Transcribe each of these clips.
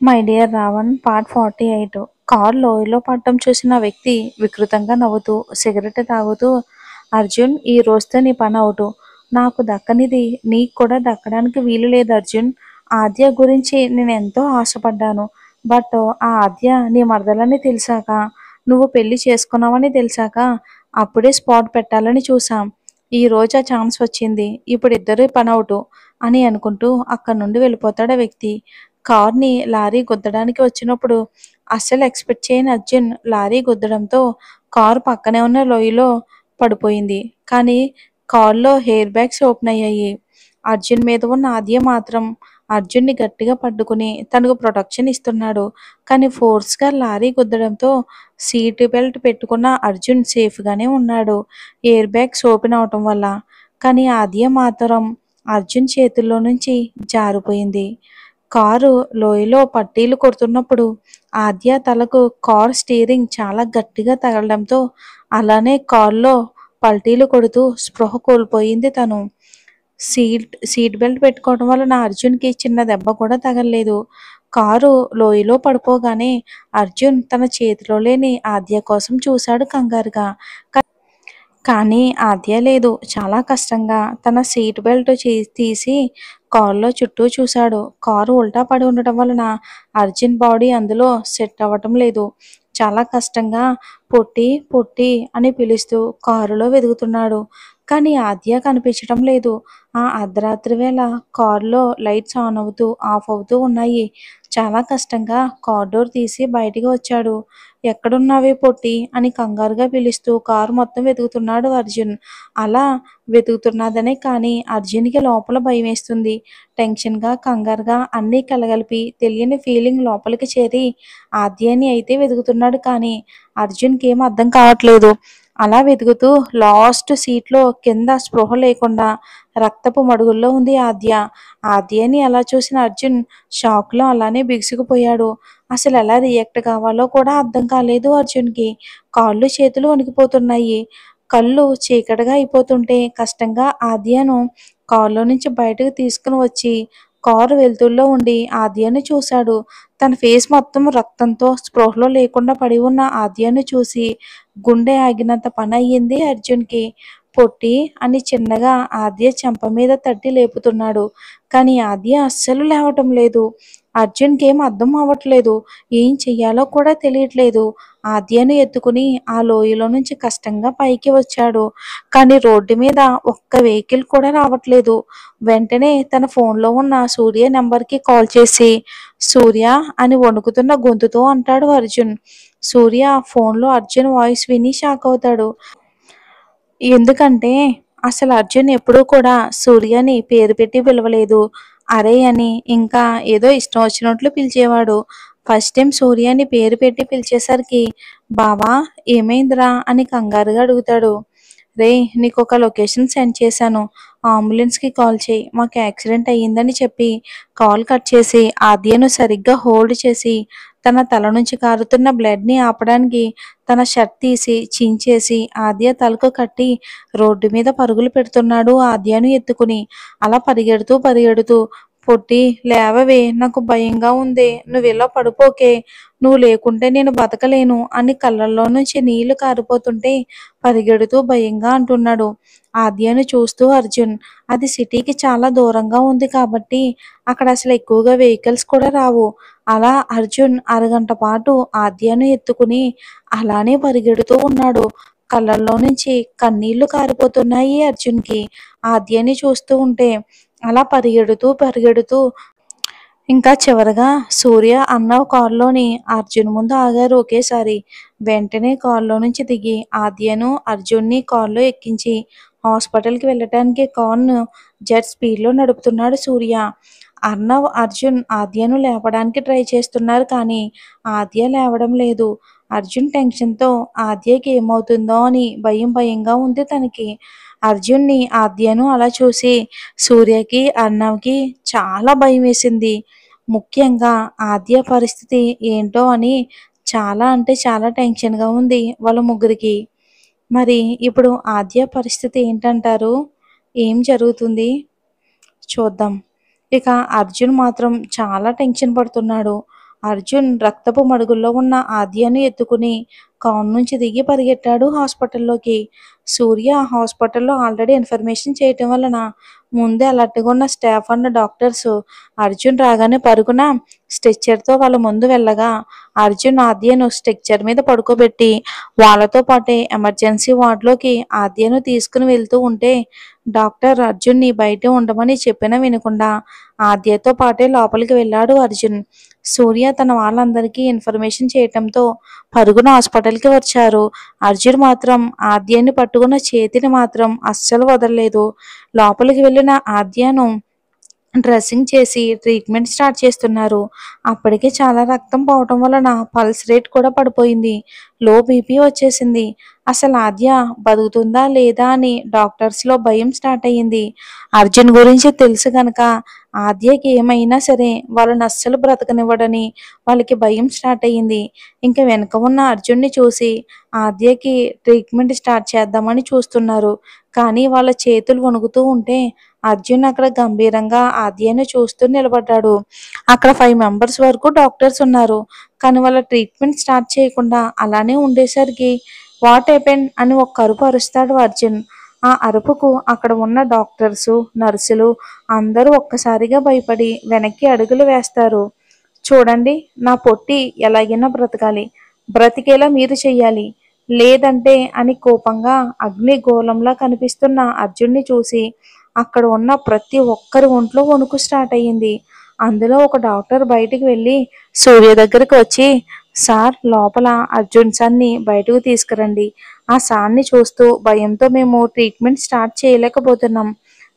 My dear Ravan part 48. Car లోయలో పడటం చూసిన వ్యక్తి వికృతంగా నవ్వుతూ సిగరెట్ తాగుతూ, అర్జున్, ఈ రోజుతో నీ పని అవుటు. నాకు దక్కనిది నీకు కూడా దక్కడానికి వీలు లేదు అర్జున్. ఆద్య గురించి నేను ఎంతో ఆశపడ్డాను. బట్ ఆ ఆద్య నీ మరదలని తెలిసాక, నువ్వు పెళ్లి చేసుకున్నావని తెలిసాక అప్పుడే స్పాట్ పెట్టాలని చూసాం. ఈ రోజు ఆ ఛాన్స్ వచ్చింది. ఇప్పుడు ఇద్దరు పని అవుటు అని అనుకుంటూ అక్కడి నుండి వెళ్ళిపోతాడు ఆ వ్యక్తి. కార్‌ని లారీ గుద్దడానికి వచ్చినప్పుడు అస్సలు ఎక్స్‌పెక్ట్ చేయని అర్జున్ లారీ గుద్దడంతో కారు పక్కనే ఉన్న లోయలో పడిపోయింది. కానీ కారులో ఎయిర్ బ్యాగ్స్ ఓపెన్ అయ్యాయి. అర్జున్ మీద ఉన్న ఆద్య మాత్రం అర్జున్‌ని గట్టిగా పట్టుకుని తనకు ప్రొటెక్షన్ ఇస్తున్నాడు. కానీ ఫోర్స్‌గా లారీ గుద్దడంతో సీట్ బెల్ట్ పెట్టుకున్న అర్జున్ సేఫ్‌గానే ఉన్నాడు. ఎయిర్ బ్యాగ్స్ ఓపెన్ అవ్వటం వల్ల. కానీ ఆద్య మాత్రం అర్జున్ చేతుల్లో నుంచి జారిపోయింది. కారు లోయలో పట్టీలు కొడుతున్నప్పుడు ఆద్య తలకు కారు స్టీరింగ్ చాలా గట్టిగా తగలడంతో అలానే కారులో పల్టీలు కొడుతూ స్పృహ కోల్పోయింది తను. సీట్ బెల్ట్ పెట్టుకోవడం వలన అర్జున్‌కి చిన్న దెబ్బ కూడా తగలలేదు. కారు లోయలో పడిపోగానే అర్జున్ తన చేతిలో లేని ఆద్య కోసం చూశాడు కంగారుగా. కానీ ఆద్య లేదు. చాలా కష్టంగా తన సీట్ బెల్ట్ తీసి కారులో చుట్టూ చూశాడు. కారు ఉల్టా పడి ఉండటం వలన అర్జున్ బాడీ అందులో సెట్ అవ్వటం లేదు. చాలా కష్టంగా పొట్టి పొట్టి అని పిలుస్తూ కారులో వెతుకుతున్నాడు. కానీ ఆద్య కనిపించటం లేదు. ఆ అర్ధరాత్రి వేళ కారులో లైట్స్ ఆన్ అవుతూ ఆఫ్ అవుతూ ఉన్నాయి. చాలా కష్టంగా కార్ డోర్ తీసి బయటికి వచ్చాడు. ఎక్కడున్నావే పొట్టి అని కంగారుగా పిలుస్తూ కారు మొత్తం వెతుకుతున్నాడు అర్జున్. అలా వెతుకుతున్నదనే కానీ అర్జున్‌కి లోపల భయమేస్తుంది. టెన్షన్‌గా, కంగారుగా అన్నీ కలగలిపి తెలియని ఫీలింగ్ లోపలికి చేరి ఆద్యని అయితే వెతుకుతున్నాడు కానీ అర్జున్‌కేం అర్థం కావట్లేదు. అలా వెతుకుతూ లాస్ట్ సీట్‌లో కింద స్పృహ లేకుండా రక్తపు మడుగుల్లో ఉంది ఆద్య. ఆద్యని అలా చూసిన అర్జున్ షాక్‌లో అలానే బిగుసుకుపోయాడు. అసలు ఎలా రియాక్ట్ కావాలో కూడా అర్థం కాలేదు అర్జున్‌కి. కాళ్ళు చేతులు వణికిపోతున్నాయి. కళ్ళు చీకటిగా అయిపోతుంటే కష్టంగా ఆద్యను కారులో నుంచి బయటకు తీసుకుని వచ్చి కారు వెలుతురులో ఉండి ఆద్యను చూశాడు. తన ఫేస్ మొత్తం రక్తంతో స్పృహలో లేకుండా పడి ఉన్న ఆద్యను చూసి గుండె ఆగినంత పని అయ్యింది అర్జున్‌కి. పొట్టి అని చిన్నగా ఆద్య చెంప మీద తట్టి లేపుతున్నాడు. కానీ ఆద్య అస్సలు లేవటం లేదు. అర్జున్‌కేం అర్థం అవ్వట్లేదు. ఏం చెయ్యాలో కూడా తెలియట్లేదు. ఆద్యను ఎత్తుకుని ఆ లోయలో నుంచి కష్టంగా పైకి వచ్చాడు. కానీ రోడ్డు మీద ఒక్క వెహికల్ కూడా రావట్లేదు. వెంటనే తన ఫోన్‌లో ఉన్న సూర్య నంబర్‌కి కాల్ చేసి, సూర్య అని వణుకుతున్న గొంతుతో అంటాడు అర్జున్. సూర్య ఫోన్‌లో అర్జున్ వాయిస్ విని షాక్ అవుతాడు. ఎందుకంటే అసలు అర్జున్ ఎప్పుడూ కూడా సూర్యని పేరు పెట్టి పిలవలేదు. అరేయ్ అని ఇంకా ఏదో ఇష్టం వచ్చినట్లు పిలిచేవాడు. ఫస్ట్ టైం సూర్యని పేరు పెట్టి పిలిచేసరికి బావా ఏమైందిరా అని కంగారుగా అడుగుతాడు. రేయ్ నీకొక లొకేషన్ సెండ్ చేశాను. అంబులెన్స్‌కి కాల్ చేయి. మాకు యాక్సిడెంట్ అయ్యిందని చెప్పి కాల్ కట్ చేసి ఆద్యను సరిగ్గా హోల్డ్ చేసి తన తల నుంచి కారుతున్న బ్లడ్‌ని ఆపడానికి తన షర్ట్ తీసి చించేసి ఆద్య తలకు కట్టి రోడ్డు మీద పరుగులు పెడుతున్నాడు ఆద్యను ఎత్తుకుని. అలా పరిగెడుతూ పరిగెడుతూ పొట్టి లేవవే నాకు భయంగా ఉంది. నువ్విలా పడిపోకే. నువ్వు లేకుంటే నేను బతకలేను అని కళ్ళల్లో నుంచి నీళ్లు కారిపోతుంటే పరిగెడుతూ భయంగా అంటున్నాడు. ఆద్యను చూస్తూ అర్జున్. అది సిటీకి చాలా దూరంగా ఉంది కాబట్టి అక్కడ అసలు ఎక్కువగా వెహికల్స్ కూడా రావు. అలా అర్జున్ అరగంట పాటు ఆద్యను ఎత్తుకుని అలానే పరిగెడుతూ ఉన్నాడు. కళ్ళల్లో నుంచి కన్నీళ్లు కారిపోతున్నాయి అర్జున్‌కి. ఆద్యని చూస్తూ ఉంటే. అలా పరిగెడుతూ పరిగెడుతూ ఇంకా చివరగా సూర్య అన్న కారులోని అర్జున్ ముందు ఆగారు ఒకేసారి. వెంటనే కారులో నుంచి దిగి ఆద్యను, అర్జున్ని కారులో ఎక్కించి హాస్పిటల్‌కి వెళ్ళటానికి కార్‌ను జెట్ స్పీడ్‌లో నడుపుతున్నాడు సూర్య. అర్నవ్, అర్జున్ ఆద్యను లేపడానికి ట్రై చేస్తున్నారు కానీ ఆద్య లేవడం లేదు. అర్జున్ టెన్షన్‌తో ఆద్యకి ఏమవుతుందో అని భయం భయంగా ఉంది తనకి. అర్జున్ని, ఆద్యను అలా చూసి సూర్యకి, అర్నవ్‌కి చాలా భయమేసింది. ముఖ్యంగా ఆద్య పరిస్థితి ఏంటో అని చాలా అంటే చాలా టెన్షన్‌గా ఉంది వాళ్ళ ముగ్గురికి. మరి ఇప్పుడు ఆద్య పరిస్థితి ఏంటంటారు? ఏం జరుగుతుంది? చూద్దాం. ఇక అర్జున్ మాత్రం చాలా టెన్షన్ పడుతున్నాడు. అర్జున్ రక్తపు మడుగుల్లో ఉన్న ఆద్యను ఎత్తుకుని కారు నుంచి దిగి పరిగెట్టాడు హాస్పిటల్లోకి. సూర్య హాస్పిటల్లో ఆల్రెడీ ఇన్ఫర్మేషన్ చేయటం వలన ముందే అలర్ట్గా ఉన్న స్టాఫ్ అండ్ డాక్టర్స్ అర్జున్ రాగానే పరుగున స్ట్రెచ్చర్తో వాళ్ళ ముందు వెళ్ళగా అర్జున్ ఆద్యను స్ట్రెచ్చర్ మీద పడుకోబెట్టి వాళ్ళతో పాటే ఎమర్జెన్సీ వార్డులోకి ఆద్యను తీసుకుని వెళ్తూ ఉంటే డాక్టర్ అర్జున్ని బయటే ఉండమని చెప్పినా వినకుండా ఆద్యతో పాటే లోపలికి వెళ్ళాడు అర్జున్. సూర్య తన వాళ్ళందరికీ ఇన్ఫర్మేషన్ చేయటంతో పరుగున హాస్పిటల్కి వచ్చారు. అర్జున్ మాత్రం ఆద్యాన్ని పట్టుకున్న చేతిని మాత్రం అస్సలు వదలలేదు. లోపలికి వెళ్ళిన ఆద్యను డ్రెస్సింగ్ చేసి ట్రీట్మెంట్ స్టార్ట్ చేస్తున్నారు. అప్పటికే చాలా రక్తం పోవటం వలన పల్స్ రేట్ కూడా పడిపోయింది. లో బీపీ వచ్చేసింది. అసలు ఆద్య బతుకుతుందా లేదా అని డాక్టర్స్లో భయం స్టార్ట్ అయ్యింది. అర్జున్ గురించి తెలుసు కనుక ఆద్యకి ఏమైనా సరే వాళ్ళని అస్సలు బ్రతకనివ్వడని వాళ్ళకి భయం స్టార్ట్ అయ్యింది. ఇంకా వెనక ఉన్న అర్జున్ని చూసి ఆద్యకి ట్రీట్మెంట్ స్టార్ట్ చేద్దామని చూస్తున్నారు. కానీ వాళ్ళ చేతులు వణుకుతూ ఉంటే అర్జున్ అక్కడ గంభీరంగా ఆద్యను చూస్తూ నిలబడ్డాడు. అక్కడ 5 మెంబర్స్ వరకు డాక్టర్స్ ఉన్నారు. కానీ వాళ్ళ ట్రీట్మెంట్ స్టార్ట్ చేయకుండా అలానే ఉండేసరికి వాట్ హ్యాపెన్ అని ఒక అరుపు అరుస్తాడు అర్జున్. ఆ అరుపుకు అక్కడ ఉన్న డాక్టర్సు, నర్సులు అందరూ ఒక్కసారిగా భయపడి వెనక్కి అడుగులు వేస్తారు. చూడండి, నా పొట్టి ఎలాగైనా బ్రతకాలి, బ్రతికేలా మీరు చెయ్యాలి, లేదంటే అని కోపంగా అగ్నిగోళంలా కనిపిస్తున్న అర్జున్ని చూసి అక్కడ ఉన్న ప్రతి ఒక్కరి ఒంట్లో వణుకు స్టార్ట్ అయ్యింది. అందులో ఒక డాక్టర్ బయటికి వెళ్ళి సూర్య దగ్గరికి వచ్చి, సార్ లోపల అర్జున్ సార్ని బయటకు తీసుకురండి. ఆ సార్ని చూస్తూ భయంతో మేము ట్రీట్మెంట్ స్టార్ట్ చేయలేకపోతున్నాం.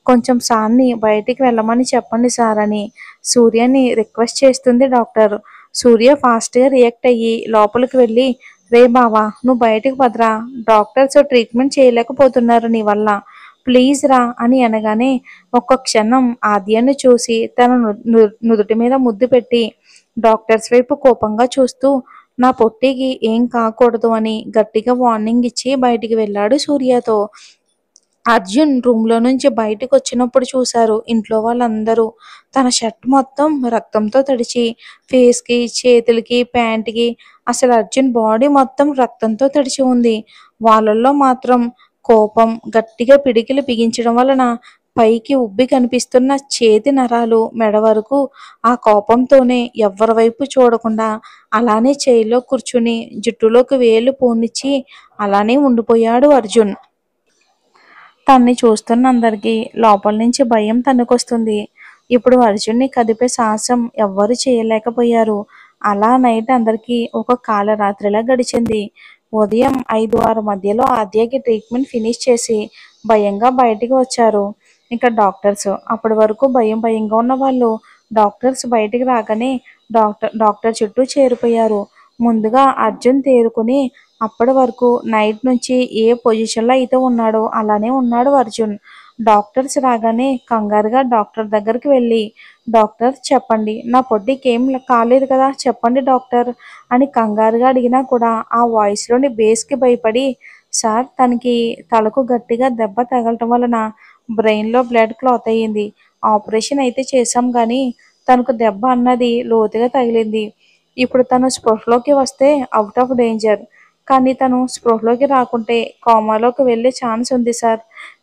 కొంచెం సార్ని బయటికి వెళ్ళమని చెప్పండి సార్ అని సూర్యని రిక్వెస్ట్ చేస్తుంది డాక్టర్. సూర్య ఫాస్ట్గా రియాక్ట్ అయ్యి లోపలికి వెళ్ళి, రే బావా నువ్వు బయటకు పదరా, డాక్టర్స్ ట్రీట్మెంట్ చేయలేకపోతున్నారు నీ వల్ల, ప్లీజ్ రా అని అనగానే ఒక్క క్షణం ఆద్యాన్ని చూసి తన నుదుటి మీద ముద్దు పెట్టి డాక్టర్స్ వైపు కోపంగా చూస్తూ నా పొట్టికి ఏం కాకూడదు అని గట్టిగా వార్నింగ్ ఇచ్చి బయటికి వెళ్ళాడు సూర్యతో. అర్జున్ రూమ్లో నుంచి బయటకు వచ్చినప్పుడు చూశారు ఇంట్లో వాళ్ళందరూ. తన షర్ట్ మొత్తం రక్తంతో తడిచి ఫేస్కి, చేతులకి, ప్యాంట్కి అసలు అర్జున్ బాడీ మొత్తం రక్తంతో తడిచి ఉంది. వాళ్ళల్లో మాత్రం కోపం గట్టిగా పిడికిలి బిగించడం వలన పైకి ఉబ్బి కనిపిస్తున్న చేతి నరాలు మెడ వరకు ఆ కోపంతోనే ఎవ్వరి వైపు చూడకుండా అలానే చైర్లో కూర్చుని జుట్టులోకి వేలు పోనిచ్చి అలానే ఉండిపోయాడు అర్జున్. తన్ని చూస్తున్న అందరికీ లోపల నుంచి భయం తన్నుకొస్తుంది. ఇప్పుడు అర్జున్ని కదిపే సాహసం ఎవ్వరూ చేయలేకపోయారు. అలా నైట్ అందరికీ ఒక కాలరాత్రిలా గడిచింది. ఉదయం 5-6 మధ్యలో ఆద్యకి ట్రీట్మెంట్ ఫినిష్ చేసి భయంగా బయటికి వచ్చారు. ఇంకా డాక్టర్స్ అప్పటి వరకు భయంగా ఉన్న వాళ్ళు డాక్టర్స్ బయటికి రాగానే డాక్టర్ చుట్టూ చేరిపోయారు. ముందుగా అర్జున్ తేరుకుని అప్పటి వరకు నైట్ నుంచి ఏ పొజిషన్లో అయితే ఉన్నాడో అలానే ఉన్నాడు అర్జున్. డాక్టర్స్ రాగానే కంగారుగా డాక్టర్ దగ్గరికి వెళ్ళి, డాక్టర్ చెప్పండి, నా పొట్టికి ఏం కాలేదు కదా చెప్పండి డాక్టర్ అని కంగారుగా అడిగినా కూడా ఆ వాయిస్లోని బేస్కి భయపడి, సార్ తనకి తలకు గట్టిగా దెబ్బ తగలటం వలన బ్రెయిన్లో బ్లడ్ క్లాత్ అయ్యింది. ఆపరేషన్ అయితే చేశాం కానీ తనకు దెబ్బ అన్నది లోతుగా తగిలింది. ఇప్పుడు తను స్పృహలోకి వస్తే అవుట్ ఆఫ్ డేంజర్, కానీ తను స్పృహలోకి రాకుంటే కోమాలోకి వెళ్ళే ఛాన్స్ ఉంది సార్.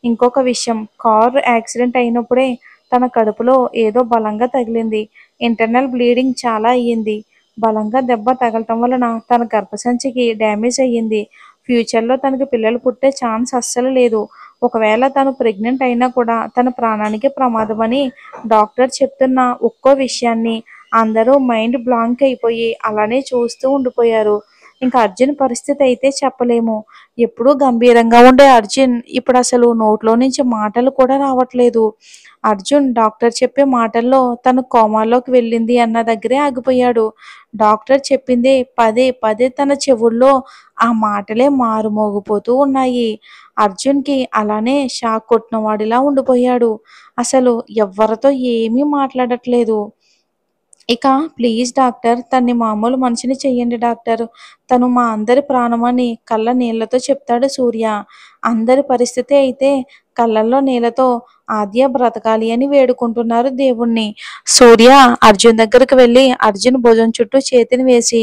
ఇంకొక విషయం, కారు యాక్సిడెంట్ అయినప్పుడే తన కడుపులో ఏదో బలంగా తగిలింది. ఇంటర్నల్ బ్లీడింగ్ చాలా అయ్యింది. బలంగా దెబ్బ తగలటం వలన తన గర్భసంచికి డ్యామేజ్ అయ్యింది. ఫ్యూచర్లో తనకి పిల్లలు పుట్టే ఛాన్స్ అస్సలు లేదు. ఒకవేళ తను ప్రెగ్నెంట్ అయినా కూడా తన ప్రాణానికి ప్రమాదమని డాక్టర్ చెప్తున్న ఒక్కో విషయాన్ని అందరూ మైండ్ బ్లాంక్ అయిపోయి అలానే చూస్తూ ఉండిపోయారు. ఇంకా అర్జున్ పరిస్థితి అయితే చెప్పలేము. ఎప్పుడూ గంభీరంగా ఉండే అర్జున్ ఇప్పుడు అసలు నోట్లో నుంచి మాటలు కూడా రావట్లేదు. అర్జున్ డాక్టర్ చెప్పే మాటల్లో తను కోమాలోకి వెళ్ళింది అన్న దగ్గరే ఆగిపోయాడు. డాక్టర్ చెప్పిందే పదే పదే తన చెవుల్లో ఆ మాటలే మారుమోగిపోతూ ఉన్నాయి. అర్జున్కి అలానే షాక్ కొట్టిన వాడిలా ఉండిపోయాడు. అసలు ఎవ్వరితో ఏమీ మాట్లాడట్లేదు. ఇక ప్లీజ్ డాక్టర్, తన్ని మామూలు మనిషిని చెయ్యండి డాక్టర్, తను మా అందరి ప్రాణమని కళ్ళ నీళ్లతో చెప్తాడు సూర్య. అందరి పరిస్థితి అయితే కళ్ళల్లో నీళ్లతో ఆద్య బ్రతకాలి అని వేడుకుంటున్నారు దేవుణ్ణి. సూర్య అర్జున్ దగ్గరికి వెళ్ళి అర్జున్ భుజం చుట్టూ చేతిని వేసి,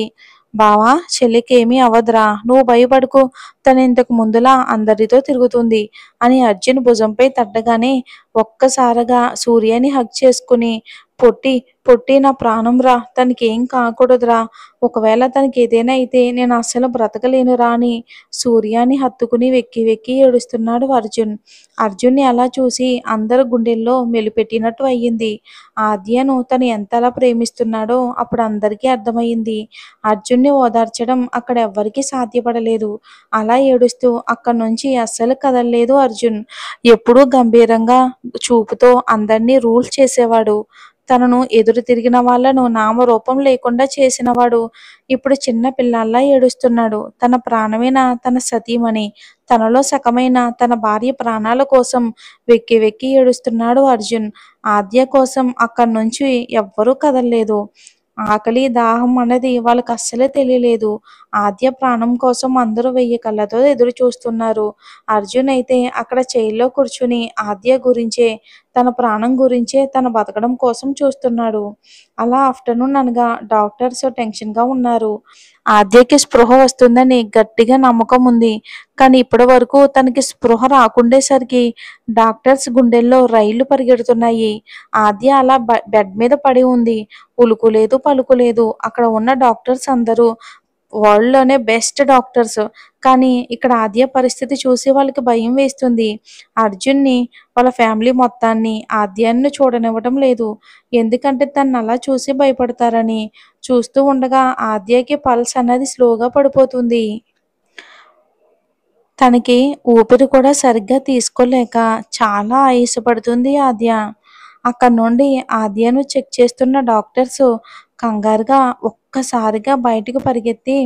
బావా, చెల్లికేమీ అవదురా, నువ్వు భయపడకు, తను ఇంతకు ముందులా అందరితో తిరుగుతుంది అని అర్జున్ భుజంపై తట్టగానే ఒక్కసారిగా సూర్యని హగ్ చేసుకుని, పొట్టి పొట్టి నా ప్రాణం రా, తనకి ఏం కాకూడదురా, ఒకవేళ తనకి ఏదైనా అయితే నేను అస్సలు బ్రతకలేనురా అని సూర్యాని హత్తుకుని వెక్కి వెక్కి ఏడుస్తున్నాడు అర్జున్. అర్జున్ని అలా చూసి అందరు గుండెల్లో మెలిపెట్టినట్టు అయ్యింది. ఆద్యను తను ఎంతలా ప్రేమిస్తున్నాడో అప్పుడు అందరికీ అర్థమయ్యింది. అర్జున్ని ఓదార్చడం అక్కడ ఎవ్వరికీ సాధ్యపడలేదు. అలా ఏడుస్తూ అక్కడి నుంచి అస్సలు కదలలేదు అర్జున్. ఎప్పుడూ గంభీరంగా చూపుతో అందరినీ రూల్ చేసేవాడు. తనను ఎదురు తిరిగిన వాళ్లను నామరూపం లేకుండా చేసినవాడు ఇప్పుడు చిన్న పిల్లల్లా ఏడుస్తున్నాడు. తన ప్రాణమైన తన సతీమణి, తనలో సగమైన తన భార్య ప్రాణాల కోసం వెక్కి వెక్కి ఏడుస్తున్నాడు అర్జున్. ఆద్య కోసం అక్కడి నుంచి ఎవ్వరూ కదలలేదు. ఆకలి దాహం అన్నది వాళ్ళకి అస్సలే తెలియలేదు. ఆద్య ప్రాణం కోసం అందరూ 1000 కళ్ళతో ఎదురు చూస్తున్నారు. అర్జున్ అయితే అక్కడ చైర్లో కూర్చుని ఆద్య గురించే, తన ప్రాణం గురించే, తన బతకడం కోసం చూస్తున్నాడు. అలా ఆఫ్టర్నూన్ అనగా డాక్టర్స్ టెన్షన్గా ఉన్నారు. ఆద్యకి స్పృహ వస్తుందని గట్టిగా నమ్మకం ఉంది. కానీ ఇప్పటి వరకు తనకి స్పృహ రాకుండేసరికి డాక్టర్స్ గుండెల్లో రైళ్లు పరిగెడుతున్నాయి. ఆద్య అలా బెడ్ మీద పడి ఉంది. ఉలుకు లేదు, పలుకు లేదు. అక్కడ ఉన్న డాక్టర్స్ అందరూ వరల్డ్‌లోనే బెస్ట్ డాక్టర్స్. కానీ ఇక్కడ ఆద్య పరిస్థితి చూసి వాళ్ళకి భయం వేస్తుంది. అర్జున్‌ని, వాళ్ళ ఫ్యామిలీ మొత్తాన్ని ఆద్యను చూడనివ్వడం లేదు. ఎందుకంటే తనని అలా చూసి భయపడతారని. చూస్తూ ఉండగా ఆద్యకి పల్స్ అన్నది స్లోగా పడిపోతుంది. తనకి ఊపిరి కూడా సరిగ్గా తీసుకోలేక చాలా ఆయాసపడుతుంది ఆద్య. అక్కడి నుండి ఆద్యను చెక్ చేస్తున్న డాక్టర్స్ కంగారుగా ఒక్కసారిగా బయటకు పరిగెత్తి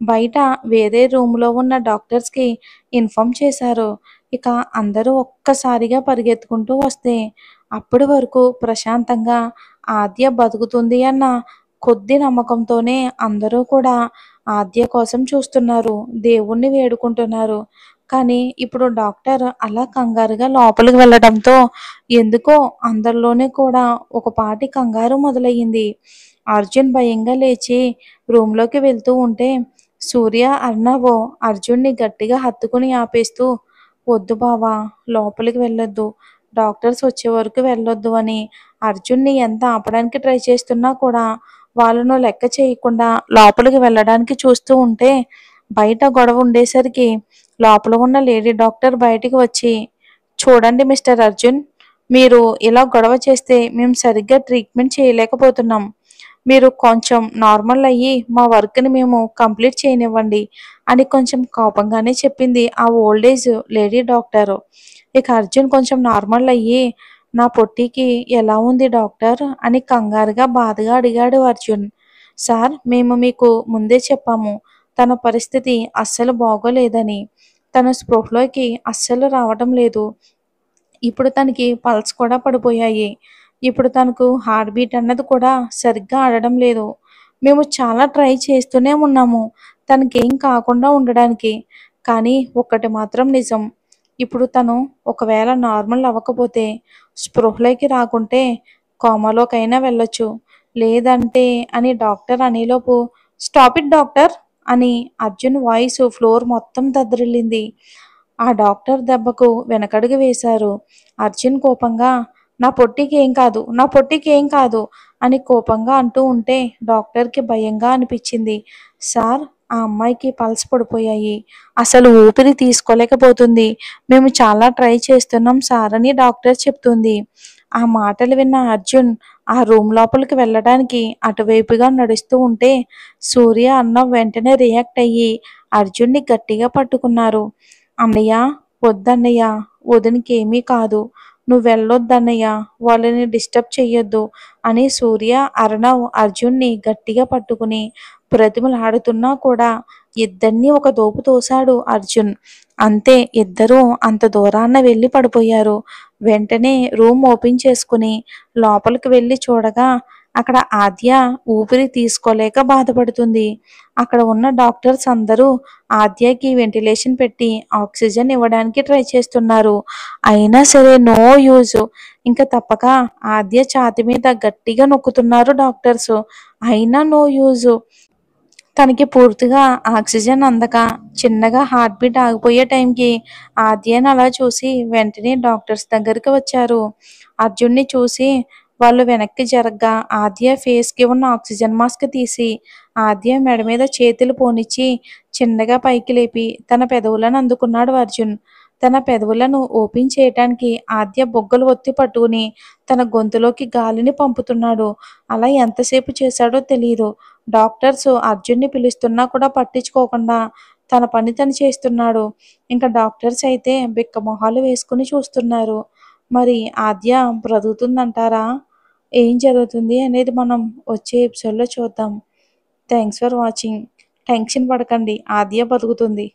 బయట వేరే రూమ్లో ఉన్న డాక్టర్స్కి ఇన్ఫార్మ్ చేశారు. ఇక అందరూ ఒక్కసారిగా పరిగెత్తుకుంటూ వస్తే అప్పటి వరకు ప్రశాంతంగా ఆద్య బతుకుతుంది అన్న కొద్ది నమ్మకంతోనే అందరూ కూడా ఆద్య కోసం చూస్తున్నారు. దేవుణ్ణి వేడుకుంటున్నారు. కానీ ఇప్పుడు డాక్టర్ అలా కంగారుగా లోపలికి వెళ్ళడంతో ఎందుకో అందరిలోనే కూడా ఒకపాటి కంగారు మొదలయ్యింది. అర్జున్ భయంగా లేచి రూమ్లోకి వెళ్తూ ఉంటే సూర్య, అర్ణవ్ అర్జున్ని గట్టిగా హత్తుకుని ఆపేస్తూ, వద్దు బావా, లోపలికి వెళ్ళొద్దు, డాక్టర్స్ వచ్చే వరకు వెళ్ళొద్దు అని అర్జున్ని ఎంత ఆపడానికి ట్రై చేస్తున్నా కూడా వాళ్ళను లెక్క చేయకుండా లోపలికి వెళ్ళడానికి చూస్తూ ఉంటే బయట గొడవ ఉండేసరికి లోపల ఉన్న లేడీ డాక్టర్ బయటికి వచ్చి, చూడండి మిస్టర్ అర్జున్, మీరు ఇలా గొడవ చేస్తే మేము సరిగ్గా ట్రీట్మెంట్ చేయలేకపోతున్నాం. మీరు కొంచెం నార్మల్ అయ్యి మా వర్క్ని మేము కంప్లీట్ చేయనివ్వండి అని కొంచెం కోపంగానే చెప్పింది ఆ ఓల్డ్ ఏజ్ లేడీ డాక్టరు. ఇక అర్జున్ కొంచెం నార్మల్ అయ్యి, నా పొట్టికి ఎలా ఉంది డాక్టర్ అని కంగారుగా బాధగా అడిగాడు అర్జున్. సార్, మేము మీకు ముందే చెప్పాము తన పరిస్థితి అస్సలు బాగోలేదని. తన స్పృహలోకి అస్సలు రావటం లేదు. ఇప్పుడు తనకి పల్స్ కూడా పడిపోయాయి. ఇప్పుడు తనకు హార్ట్ బీట్ అన్నది కూడా సరిగ్గా ఆడడం లేదు. మేము చాలా ట్రై చేస్తూనే ఉన్నాము తనకేం కాకుండా ఉండడానికి. కానీ ఒక్కటి మాత్రం నిజం, ఇప్పుడు తను ఒకవేళ నార్మల్ అవ్వకపోతే, స్పృహలోకి రాకుంటే కోమాలోకైనా వెళ్ళొచ్చు. లేదంటే అని డాక్టర్ అనేలోపు, స్టాప్ ఇట్ డాక్టర్ అని అర్జున్ వాయిస్ ఫ్లోర్ మొత్తం దద్దరిల్లింది. ఆ డాక్టర్ దెబ్బకు వెనకడుగు వేశారు. అర్జున్ కోపంగా, నా పొట్టికి ఏం కాదు, నా పొట్టికి ఏం కాదు అని కోపంగా అంటూ ఉంటే డాక్టర్కి భయంగా అనిపించింది. సార్, ఆ అమ్మాయికి పల్స్ పడిపోయాయి, అసలు ఊపిరి తీసుకోలేకపోతుంది, మేము చాలా ట్రై చేస్తున్నాం సార్ అని డాక్టర్ చెప్తుంది. ఆ మాటలు విన్న అర్జున్ ఆ రూమ్ లోపలికి వెళ్ళడానికి అటువైపుగా నడుస్తూ ఉంటే సూర్య, అన్న వెంటనే రియాక్ట్ అయ్యి అర్జున్ని గట్టిగా పట్టుకున్నారు. అన్నయ్య, వద్దన్నయ్య, వదినకి ఏమీ కాదు, నువ్వు వెళ్ళొద్దన్నయ్య, వాళ్ళని డిస్టర్బ్ చెయ్యొద్దు అని సూర్య, అర్ణవ్ అర్జున్ని గట్టిగా పట్టుకుని బ్రతిమలాడుతున్నా కూడా ఇద్దరినీ ఒక దోపు తోశాడు అర్జున్. అంతే, ఇద్దరూ అంత దూరాన వెళ్ళి పడిపోయారు. వెంటనే రూమ్ ఓపెన్ చేసుకుని లోపలికి వెళ్ళి చూడగా అక్కడ ఆద్య ఊపిరి తీసుకోలేక బాధపడుతుంది. అక్కడ ఉన్న డాక్టర్స్ అందరూ ఆద్యకి వెంటిలేషన్ పెట్టి ఆక్సిజన్ ఇవ్వడానికి ట్రై చేస్తున్నారు. అయినా సరే నో యూజ్. ఇంకా తప్పక ఆద్య ఛాతీ మీద గట్టిగా నొక్కుతున్నారు డాక్టర్స్. అయినా నో యూజ్. తనకి పూర్తిగా ఆక్సిజన్ అందక చిన్నగా హార్ట్ బీట్ ఆగిపోయే టైంకి ఆద్యని అలా చూసి వెంటనే డాక్టర్స్ దగ్గరికి వచ్చారు. అర్జున్ని చూసి వాళ్ళు వెనక్కి జరగ్గా ఆద్య ఫేస్కి ఉన్న ఆక్సిజన్ మాస్క్ తీసి ఆద్య మెడ మీద చేతులు పోనిచ్చి చిన్నగా పైకి లేపి తన పెదవులను అందుకున్నాడు అర్జున్. తన పెదవులను ఓపెన్ చేయటానికి ఆద్య బొగ్గలు ఒత్తి పట్టుకుని తన గొంతులోకి గాలిని పంపుతున్నాడు. అలా ఎంతసేపు చేశాడో తెలియదు. డాక్టర్స్ అర్జున్ని పిలుస్తున్నా కూడా పట్టించుకోకుండా తన పని తను చేస్తున్నాడు. ఇంకా డాక్టర్స్ అయితే బిక్క మొహాలు వేసుకుని చూస్తున్నారు. మరి ఆద్య బ్రతుకుతుందంటారా? ఏం జరుగుతుంది అనేది మనం వచ్చే ఎపిసోడ్లో చూద్దాం. Thanks for watching. టెన్షన్ పడకండి, ఆద్య బతుకుతుంది.